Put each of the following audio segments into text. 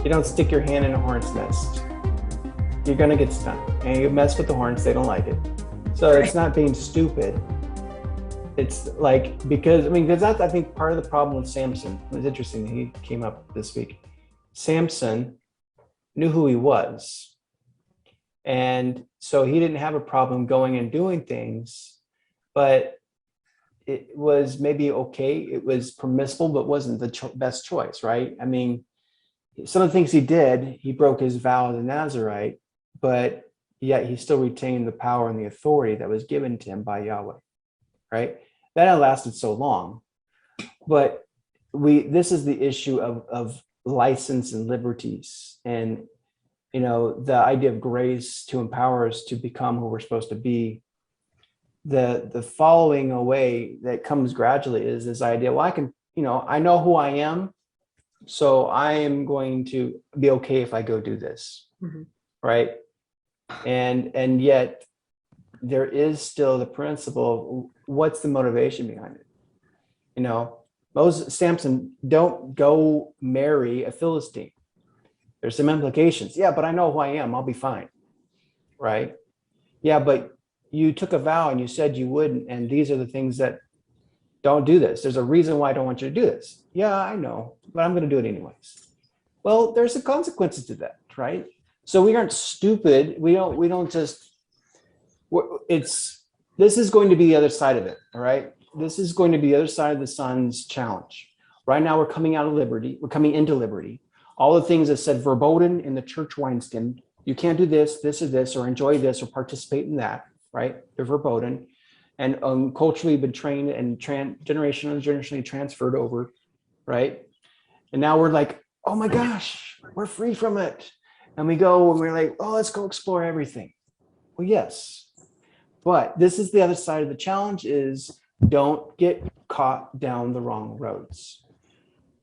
You don't stick your hand in a hornet's nest. You're going to get stung. And you mess with the hornets, they don't like it. So it's not being stupid. It's like, because that's, I think, part of the problem with Samson. It was interesting. He came up this week. Samson knew who he was. And so he didn't have a problem going and doing things, but it was maybe okay. It was permissible, but wasn't the best choice, right? I mean, some of the things he did, he broke his vow as a Nazirite, but yet he still retained the power and the authority that was given to him by Yahweh, right? That lasted so long. But this is the issue of license and liberties, and the idea of grace to empower us to become who we're supposed to be. The following away that comes gradually is this idea, well, I know who I am, so I am going to be okay if I go do this, right? And yet there is still the principle of what's the motivation behind it. Samson, don't go marry a Philistine. There's some implications. Yeah, but I know who I am. I'll be fine, right? Yeah, but you took a vow and you said you wouldn't, and these are the things that don't do this. There's a reason why I don't want you to do this. Yeah, I know, but I'm going to do it anyways. Well, there's the consequences to that, right? So we aren't stupid. We don't just. This is going to be the other side of it, all right? This is going to be the other side of the sun's challenge. Right now, we're coming out of liberty. We're coming into liberty. All the things that said verboten in the church wineskin, you can't do this, or this, or enjoy this, or participate in that, right? They're verboten. And culturally been trained and generationally transferred over, right? And now we're like, oh my gosh, we're free from it. And we go and we're like, oh, let's go explore everything. Well, yes. But this is the other side of the challenge is don't get caught down the wrong roads.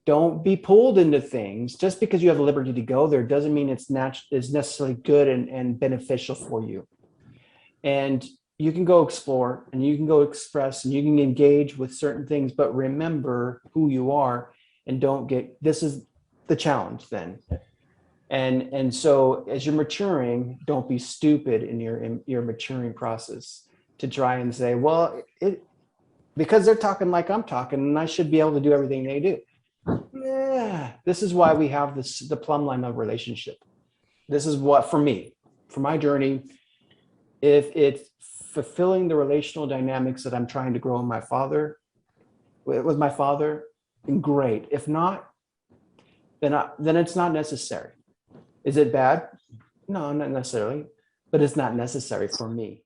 Don't be pulled into things. Just because you have the liberty to go there doesn't mean it's necessarily good and beneficial for you. And you can go explore and you can go express and you can engage with certain things, but remember who you are and this is the challenge then. And so as you're maturing, don't be stupid in your maturing process to try and say, well, because they're talking like I'm talking and I should be able to do everything they do. Yeah, this is why we have the plumb line of relationship. This is what, for me, for my journey, if it's fulfilling the relational dynamics that I'm trying to grow with my father, then great. If not, then it's not necessary. Is it bad? No, not necessarily, but it's not necessary for me.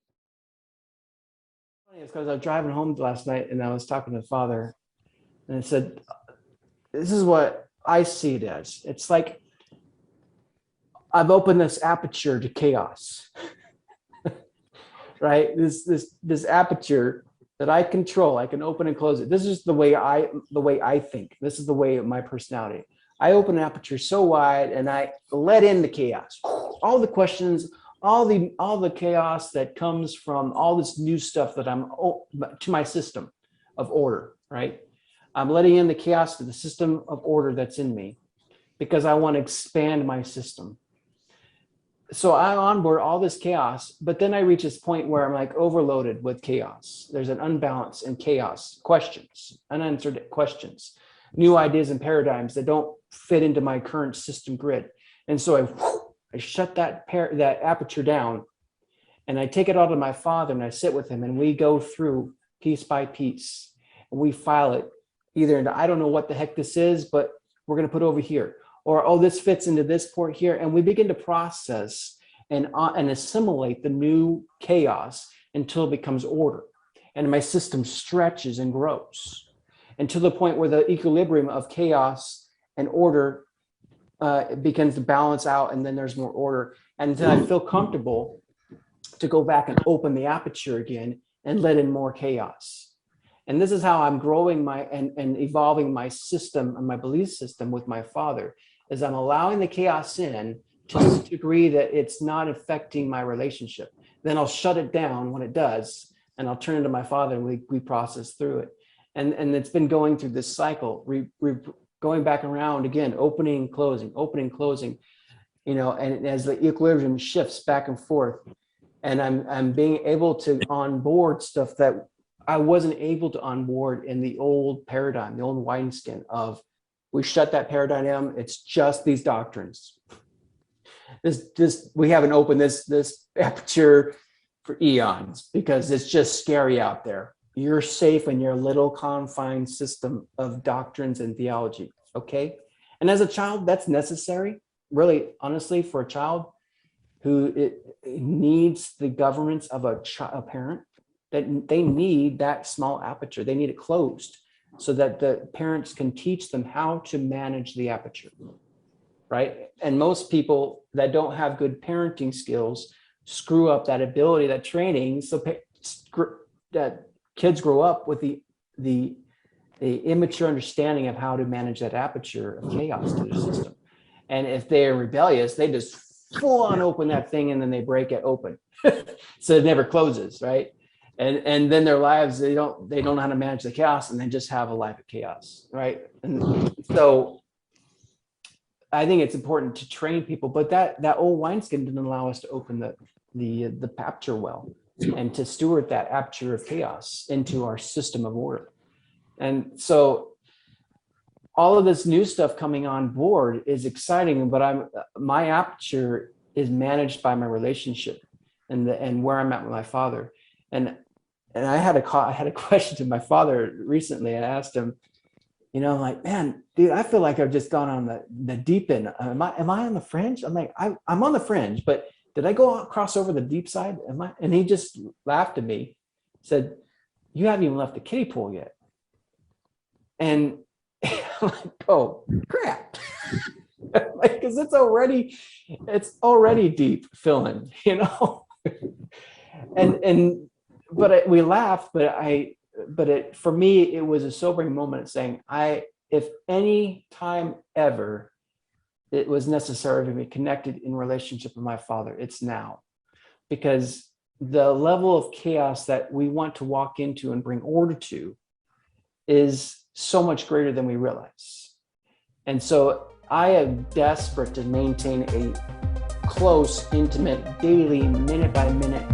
It's because I was driving home last night and I was talking to the father, and I said, this is what I see it as. It's like I've opened this aperture to chaos. Right? This aperture that I control, I can open and close it. This is the way I think. This is the way of my personality. I open an aperture so wide and I let in the chaos. All the questions, all the chaos that comes from all this new stuff that I'm to my system of order, right? I'm letting in the chaos to the system of order that's in me because I want to expand my system. So I onboard all this chaos, but then I reach this point where I'm like overloaded with chaos. There's an unbalance in chaos, questions, unanswered questions, new ideas and paradigms that don't fit into my current system grid. And so I shut that aperture down and I take it all to my father and I sit with him and we go through piece by piece and we file it either into, I don't know what the heck this is, but we're going to put over here. Or, oh, this fits into this port here. And we begin to process and assimilate the new chaos until it becomes order. And my system stretches and grows until the point where the equilibrium of chaos and order begins to balance out. And then there's more order. And then I feel comfortable to go back and open the aperture again and let in more chaos. And this is how I'm growing and evolving my system and my belief system with my father. Is I'm allowing the chaos in to the degree that it's not affecting my relationship. Then I'll shut it down when it does, and I'll turn it to my father and we process through it. And it's been going through this cycle, going back around again, opening, closing, you know, and as the equilibrium shifts back and forth, and I'm being able to onboard stuff that I wasn't able to onboard in the old paradigm, the old wineskin of, we shut that paradigm. It's just these doctrines. We haven't opened this aperture for eons because it's just scary out there. You're safe in your little confined system of doctrines and theology. Okay. And as a child, that's necessary, really, honestly, for a child who it needs the governance of a parent, that they need that small aperture. They need it closed so that the parents can teach them how to manage the aperture, right? And most people that don't have good parenting skills screw up that ability, that training, so that kids grow up with the immature understanding of how to manage that aperture of chaos to their system. And if they're rebellious, they just full on open that thing and then they break it open. So it never closes, right? And then their lives, they don't know how to manage the chaos, and they just have a life of chaos, right? And so I think it's important to train people, but that old wineskin didn't allow us to open the aperture well and to steward that aperture of chaos into our system of order. And so all of this new stuff coming on board is exciting, but my aperture is managed by my relationship and where I'm at with my father. And I had a question to my father recently. I asked him, you know, I'm like, man, dude, I feel like I've just gone on the deep end. Am I on the fringe? I'm like, I'm on the fringe, but did I cross over the deep side? And he just laughed at me, said, you haven't even left the kiddie pool yet. And I'm like, oh crap. Like, cause it's already deep filling, you know? But we laughed, but for me, it was a sobering moment of saying, if any time ever it was necessary to be connected in relationship with my father, it's now. Because the level of chaos that we want to walk into and bring order to is so much greater than we realize. And so I am desperate to maintain a close, intimate, daily, minute by minute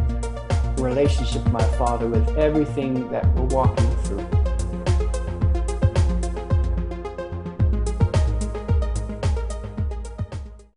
relationship with my father with everything that we're walking through.